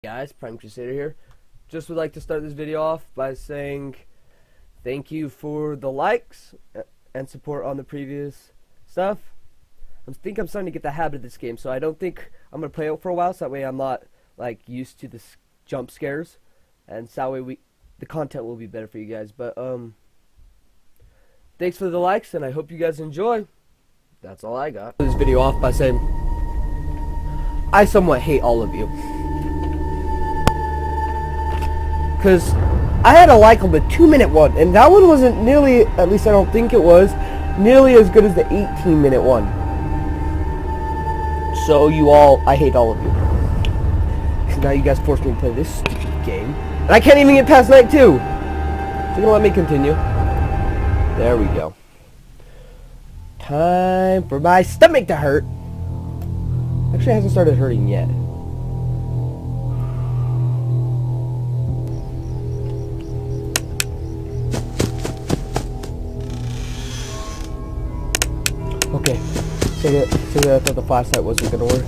Guys, Prime Crusader here. Just would like to start this video off by saying thank you for the likes and support on the previous stuff. I think I'm starting to get the habit of this game, so I don't think I'm gonna play it for a while, so that way I'm not like used to the jump scares, and so that way the content will be better for you guys. But thanks for the likes, and I hope you guys enjoy. That's all I got. This video off by saying I somewhat hate all of you. Because I had a like on the 2-minute one, and that one wasn't nearly, at least I don't think it was, nearly as good as the 18-minute one. So I hate all of you. Because now you guys forced me to play this stupid game, and I can't even get past night 2. So you're gonna let me continue. There we go. Time for my stomach to hurt. Actually, it hasn't started hurting yet. Okay, so I thought the flashlight wasn't gonna work.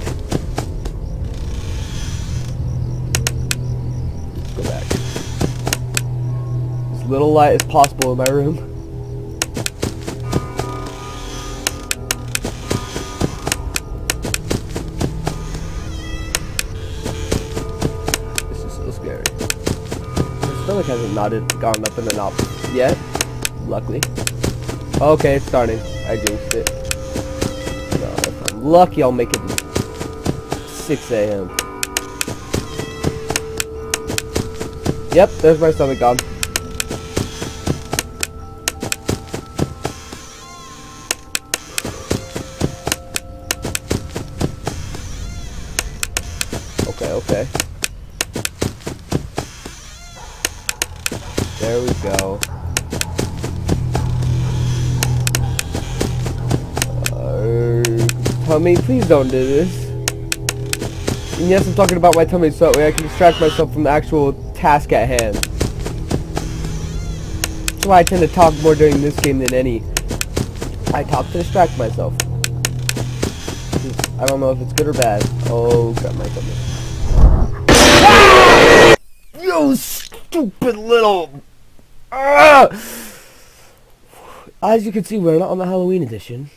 Let's go back. As little light as possible in my room. This is so scary. My stomach hasn't gone up in the knob yet, luckily. Okay, it's starting. I jinxed it. If I'm lucky, I'll make it 6 a.m. Yep, there's my stomach gone. Okay. There we go. Tummy, please don't do this. And yes, I'm talking about my tummy so that way I can distract myself from the actual task at hand. That's why I tend to talk more during this game than any. I talk to distract myself. I don't know if it's good or bad. Oh, got my tummy. You stupid little... As you can see, we're not on the Halloween edition.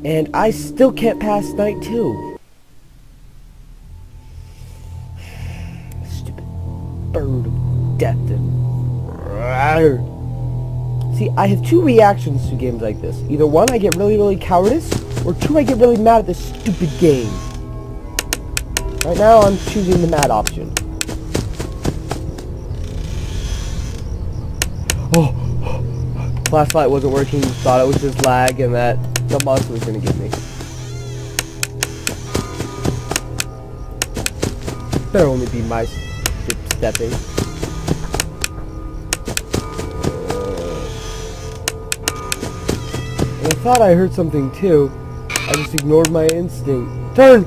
And I still can't pass night 2. Stupid bird of death. See, I have 2 reactions to games like this. Either 1, I get really cowardice, or 2, I get really mad at this stupid game. Right now, I'm choosing the mad option. Oh, flashlight wasn't working. Thought it was just lag, and that the monster was gonna get me. Better only be my stepping. I thought I heard something too. I just ignored my instinct. Turn!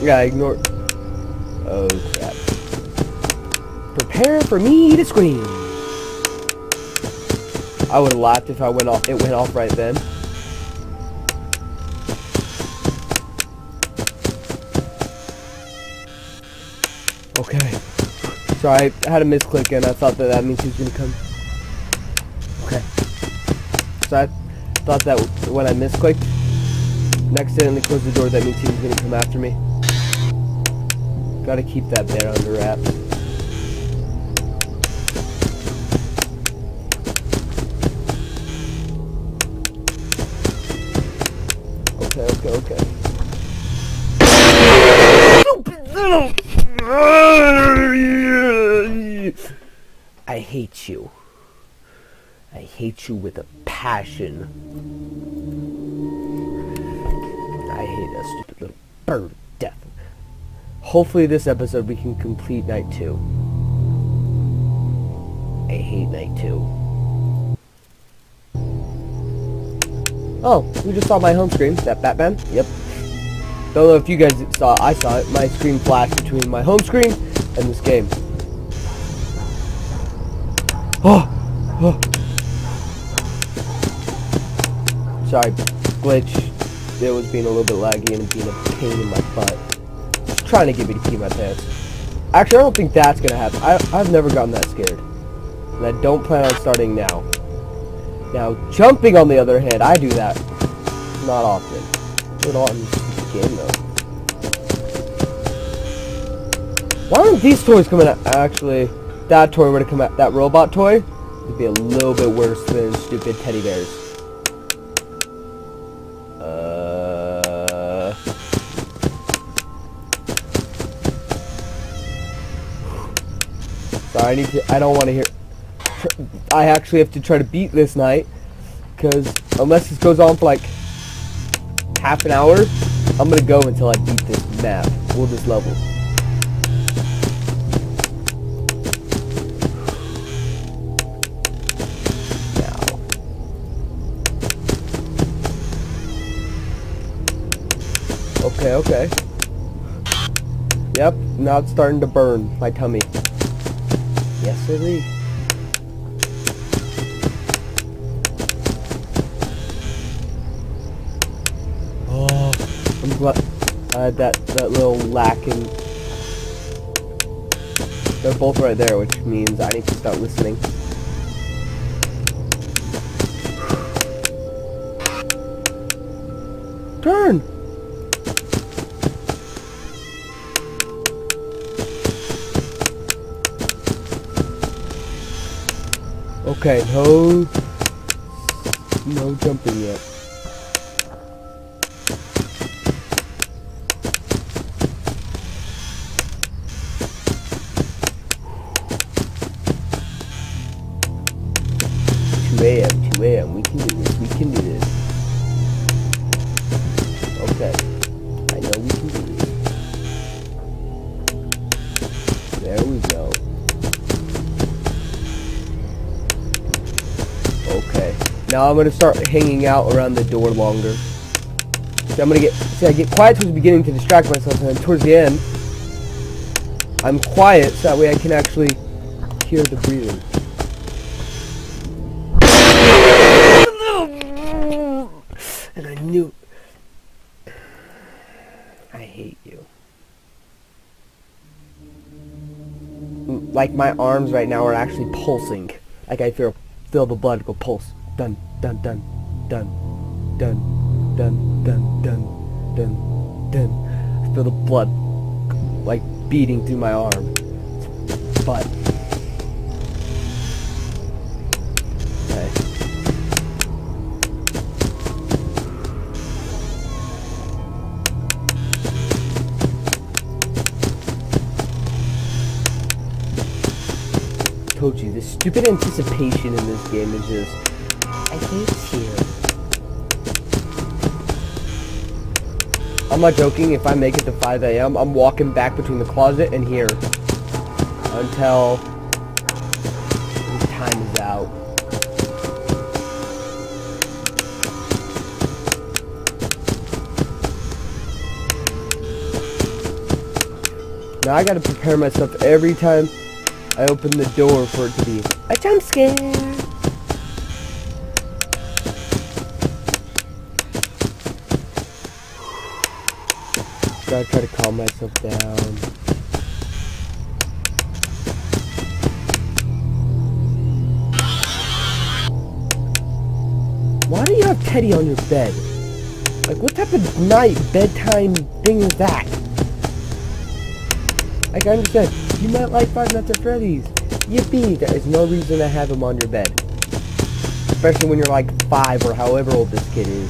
Yeah, I ignored. Oh crap. Prepare for me to scream. I would have laughed if it went off right then. Okay. So I had a misclick and I thought that means he was gonna come. Okay. So I thought that when I misclicked, next time they closed the door, that means he was gonna come after me. Gotta keep that bear under wraps. Okay. I hate you. I hate you with a passion. I hate that stupid little bird of death. Hopefully this episode we can complete night 2. I hate night 2. Oh, we just saw my home screen. That Batman? Yep. Don't know if you guys saw it. I saw it. My screen flashed between my home screen and this game. Oh! Sorry, glitch. it was being a little bit laggy and being a pain in my butt. Just trying to get me to pee my pants. Actually, I don't think that's gonna happen. I've never gotten that scared. And I don't plan on starting now. Now, jumping on the other hand, I do that not often. Do it all in this game though. Why aren't these toys coming out? Actually, that toy were to come out, that robot toy, it'd be a little bit worse than stupid teddy bears. Sorry, I don't want to hear. I actually have to try to beat this night, because unless this goes on for like half an hour, I'm gonna go until I beat this map, or this level. Okay. Yep, now it's starting to burn my tummy. Yes, sirree. Oh, I'm glad I had that little lack in. They're both right there, which means I need to start listening. Turn! Okay, no jumping yet. Two AM, we can do this, Okay, I know we can do this. There we go. Okay, now I'm gonna start hanging out around the door longer. So I get quiet towards the beginning to distract myself, and then towards the end, I'm quiet so that way I can actually hear the breathing. And I knew. I hate you. Like my arms right now are actually pulsing. Like I feel the blood go pulse. Dun dun dun dun dun dun dun dun dun dun. I feel the blood like beating through my arm. But okay. Told you, this stupid anticipation in this game is just, I hate you. I'm not joking, if I make it to 5 AM, I'm walking back between the closet and here until the time is out. Now I gotta prepare myself every time I open the door for it to be a jump scare. Gotta try to calm myself down. Why do you have Teddy on your bed? Like, what type of bedtime thing is that? Like, I understand. You might like Five Nights at Freddy's. Yippee! There is no reason to have him on your bed. Especially when you're like 5 or however old this kid is.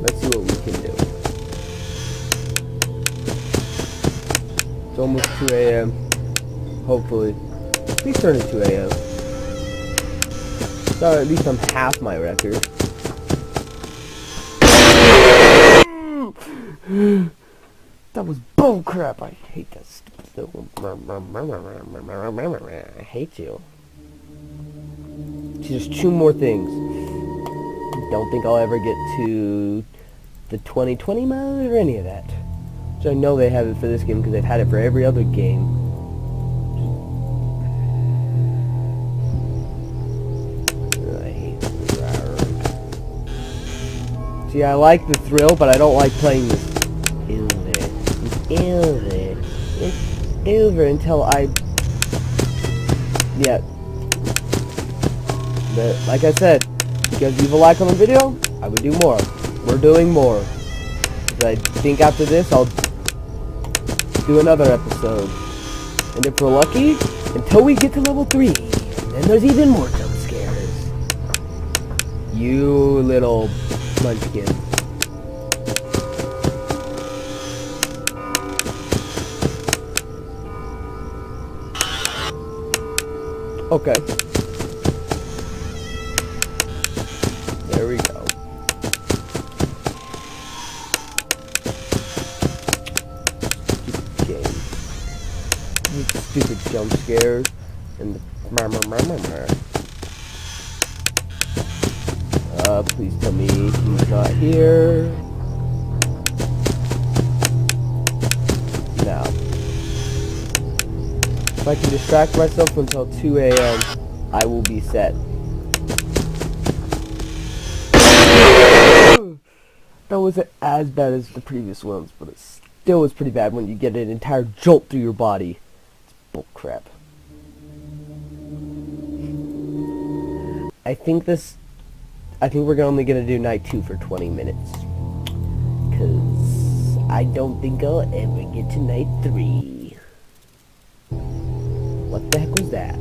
Let's see what we can do. It's almost 2 AM. Hopefully. Please turn it 2 AM. So at least I'm half my record. That was bullcrap. I hate that stupid little. I hate you. Just 2 more things. Don't think I'll ever get to the 2020 mode or any of that. Which I know they have it for this game because they've had it for every other game. I hate this. See, I like the thrill, but I don't like playing this. It's over until I... Yeah. But, like I said, because leave a like on the video, I would do more. We're doing more. But I think after this, I'll do another episode. And if we're lucky, until we get to level 3, then there's even more jump scares. You little munchkin. Okay. There we go. Stupid game. Stupid jump scares and the please tell me he's not here. Now. If I can distract myself until 2 a.m., I will be set. That wasn't as bad as the previous ones, but it still was pretty bad when you get an entire jolt through your body. It's bullcrap. I think we're only gonna do night 2 for 20 minutes. Cause I don't think I'll ever get to night 3. What the heck was that?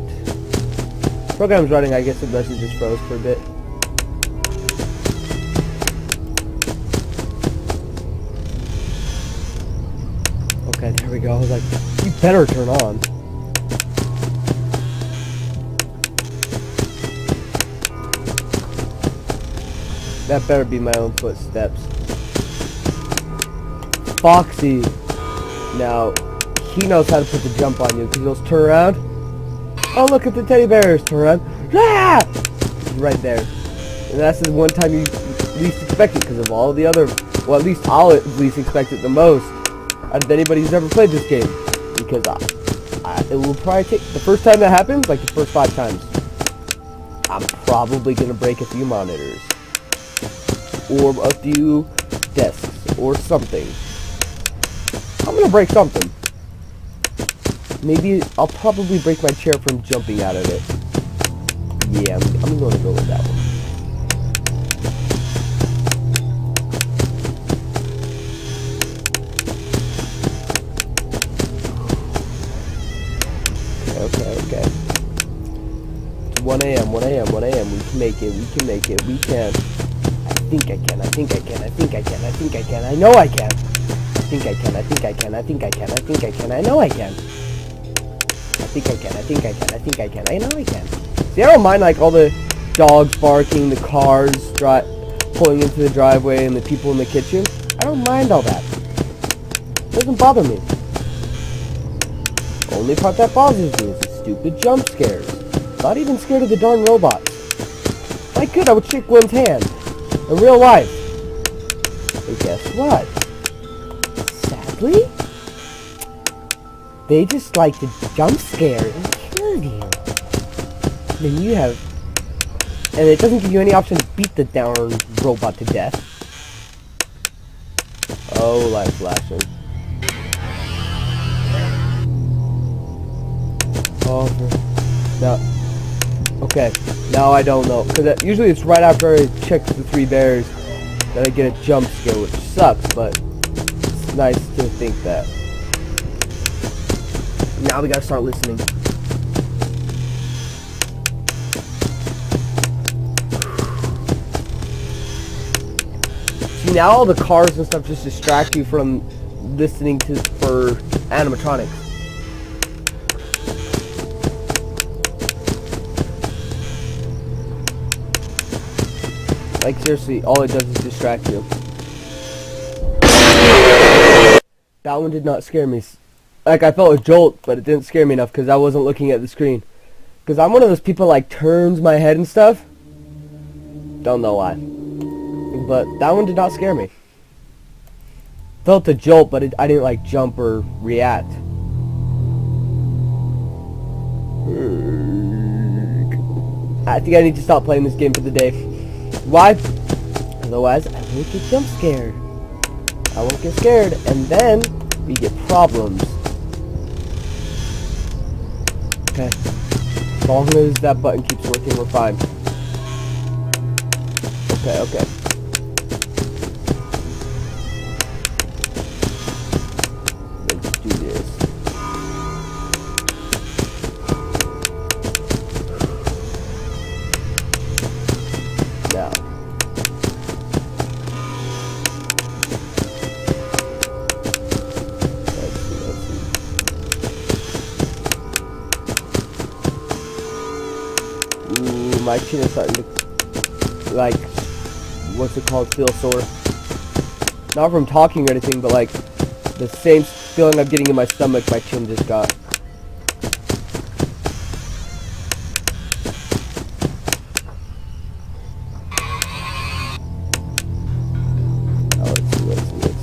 Program's running, I guess the message just froze for a bit. Okay, there we go. I was like, you better turn on. That better be my own footsteps. Foxy. Now, he knows how to put the jump on you, because he'll turn around. Oh, look at the teddy bears. Turn around. Ah! Right there. And that's the one time you least expect it, because of all the other... Well, at least I'll at least expect it the most out of anybody who's ever played this game. Because it will probably take... The first time that happens, like the first 5 times, I'm probably going to break a few monitors. Or a few desks. Or something. I'm going to break something. Maybe I'll probably break my chair from jumping out of it. Yeah, I'm going to go with that one. Okay. It's 1 a.m. We can make it. We can. I think I can. I know I can. I know I can. I know I can. See, I don't mind like all the dogs barking, the cars pulling into the driveway, and the people in the kitchen. I don't mind all that. It doesn't bother me. The only part that bothers me is the stupid jump scares. Not even scared of the darn robots. If I could, I would shake one's hand. In real life. But guess what? Sadly, they just like to jump scare and kill you. Then you have... And it doesn't give you any option to beat the darn robot to death. Oh, light flashing. Oh, no. Okay, now I don't know. Because usually it's right after I check the 3 bears that I get a jump scare, which sucks, but it's nice to think that. Now we gotta start listening. See, now all the cars and stuff just distract you from listening for animatronics. Like, seriously, all it does is distract you. That one did not scare me. Like, I felt a jolt, but it didn't scare me enough because I wasn't looking at the screen. Because I'm one of those people, like, turns my head and stuff. Don't know why. But that one did not scare me. felt a jolt, but I didn't like jump or react. I think I need to stop playing this game for the day. Why? Otherwise, I won't get jump scared. I won't get scared, and then we get problems. Okay. As long as that button keeps working, we're fine. Okay, okay. Let's do this. Now. Let's see. Ooh, my chin is starting to, like, what's it called, feel sore. Not from talking or anything, but like the same feeling I'm getting in my stomach my chin just got. Oh, let's see.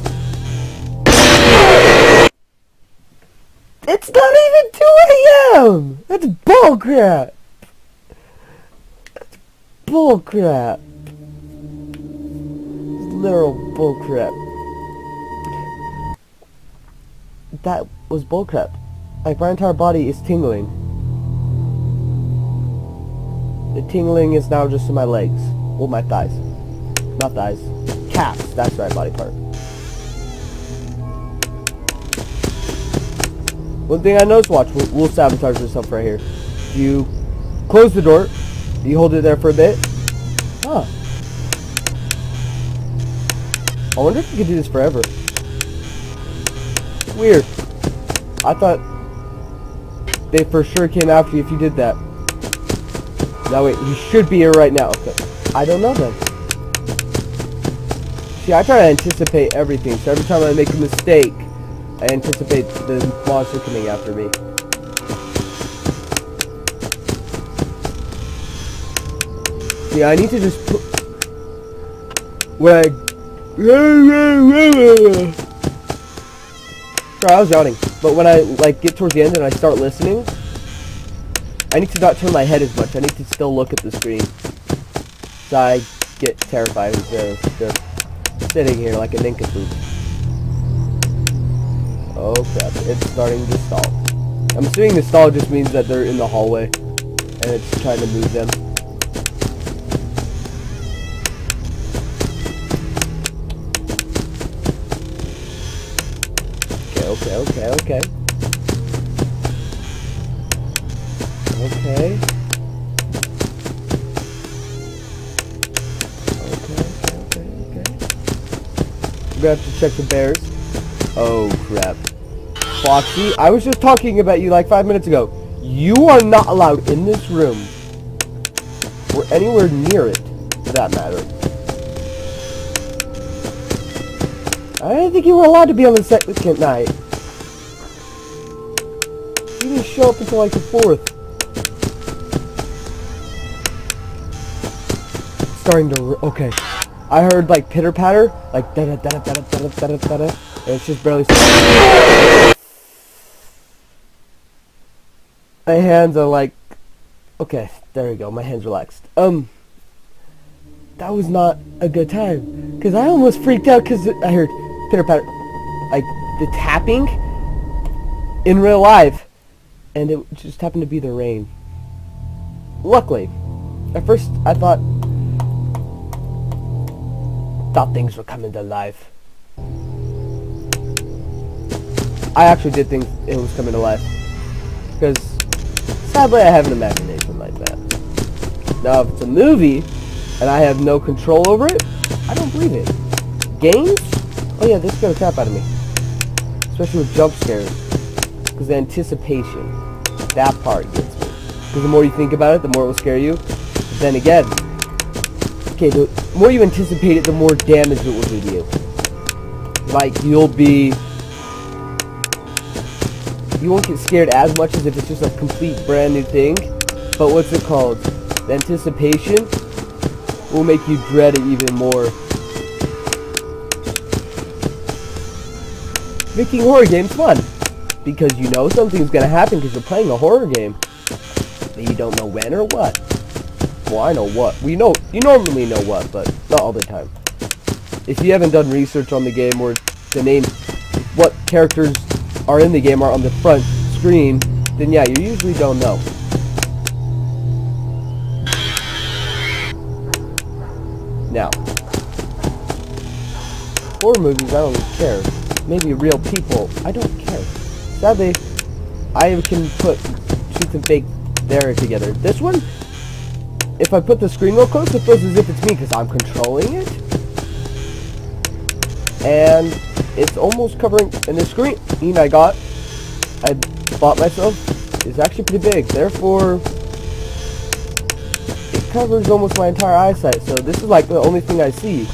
It's not even 2 a.m. That's bullcrap. That's bullcrap. Literal bullcrap. That was bullcrap. Like, my entire body is tingling. The tingling is now just in my legs. Well, my thighs. Not thighs. Calves. That's the right body part. One thing I noticed, watch, we'll sabotage ourselves right here. You close the door. You hold it there for a bit. Huh. I wonder if you could do this forever. Weird. I thought they for sure came after you if you did that. Now wait, you should be here right now. Okay. I don't know then. See, I try to anticipate everything, so every time I make a mistake, I anticipate the monster coming after me. Yeah, I need to just put... When I... Sorry, I was yawning. But when I like get towards the end and I start listening, I need to not turn my head as much. I need to still look at the screen. So I get terrified instead of just sitting here like a nincompoop. Oh crap, it's starting to stall. I'm assuming the stall just means that they're in the hallway and it's trying to move them. Okay. Okay. We're gonna have to check the bears. Oh crap. Foxy, I was just talking about you like 5 minutes ago. You are not allowed in this room. Or anywhere near it, for that matter. I didn't think you were allowed to be on the second night. You didn't show up until like the 4th. Starting to... Okay. I heard like pitter patter. Like da da da da da da da da da da. And it's just barely... My hands are like... Okay, there we go. My hands relaxed. That was not a good time. Because I almost freaked out because I heard pitter patter. Like the tapping in real life. And it just happened to be the rain. Luckily. At first I thought things were coming to life. I actually did think it was coming to life. Because sadly I have an imagination like that. Now if it's a movie and I have no control over it, I don't believe it. Games? Oh yeah, this scared the crap out of me. Especially with jump scares. Because the anticipation, that part gets me. Because the more you think about it, the more it will scare you. But then again, okay, the more you anticipate it, the more damage it will do to you. Like, you won't get scared as much as if it's just a complete brand new thing. But what's it called? The anticipation will make you dread it even more. making horror games fun. Because you know something's gonna happen because you're playing a horror game. But you don't know when or what. Well, I know what. You normally know what, but not all the time. If you haven't done research on the game or the name, what characters are in the game are on the front screen, then yeah, you usually don't know. Now, horror movies, I don't care. Maybe real people, I don't care. Sadly, I can put truth and fake there together. This one, if I put the screen real close, it feels as if it's me because I'm controlling it. And it's almost covering, and the screen I bought myself is actually pretty big. Therefore, it covers almost my entire eyesight. So this is like the only thing I see.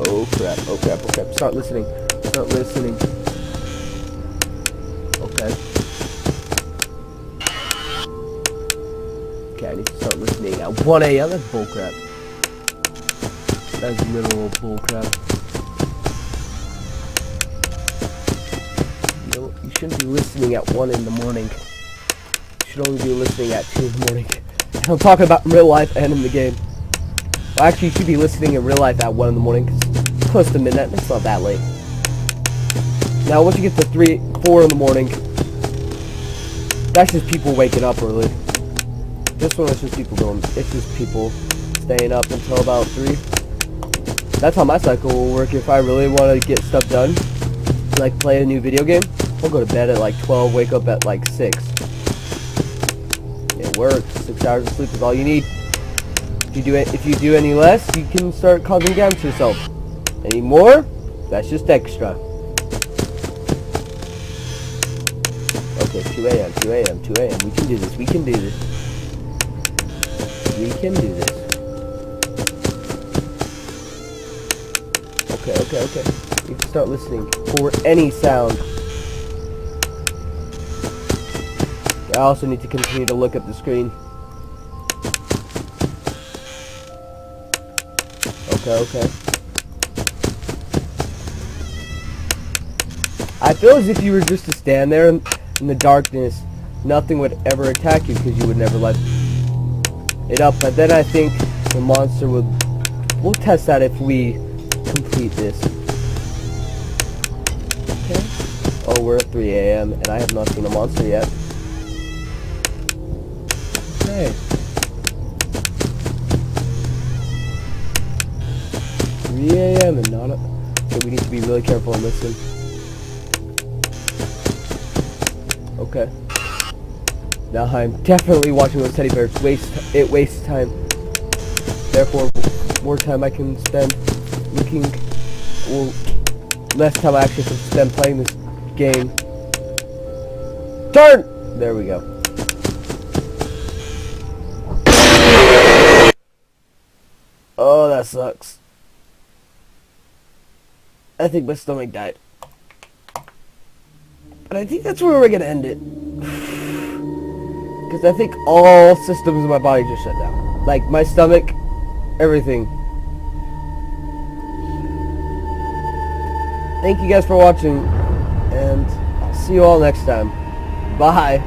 Oh crap, oh crap, oh crap. Start listening. Start listening. Okay. Okay, I need to start listening at 1 a.m. That's bullcrap. That's literal bullcrap. You shouldn't be listening at 1 in the morning. You should only be listening at 2 in the morning. And I'm talking about in real life and in the game. Well, actually, you should be listening in real life at 1 in the morning, because it's close to midnight, and it's not that late. Now, once you get to 3, 4 in the morning, that's just people waking up early. This one is just people it's just people staying up until about 3. That's how my cycle will work if I really want to get stuff done. Like play a new video game, I'll go to bed at like 12, wake up at like 6. It works. 6 hours of sleep is all you need. If you do any less, you can start causing damage to yourself. Any more, that's just extra. Okay, 2 a.m., 2 a.m., 2 a.m. We can do this, we can do this. We can do this. Okay. You can start listening for any sound. I also need to continue to look at the screen. Okay. I feel as if you were just to stand there in the darkness, nothing would ever attack you because you would never light it up. But then I think the monster we'll test that if we complete this. Okay. Oh, we're at 3 a.m. and I have not seen a monster yet. Okay. 3 a.m. and not a... Okay, we need to be really careful and listen. Okay. Now I'm definitely watching those teddy bears. It wastes time. Therefore, more time I can spend looking... Well, less time I actually can spend playing this game. Turn! There we go. Oh, that sucks. I think my stomach died. But I think that's where we're gonna end it. Because I think all systems in my body just shut down. Like, my stomach, everything. Thank you guys for watching, and I'll see you all next time. Bye.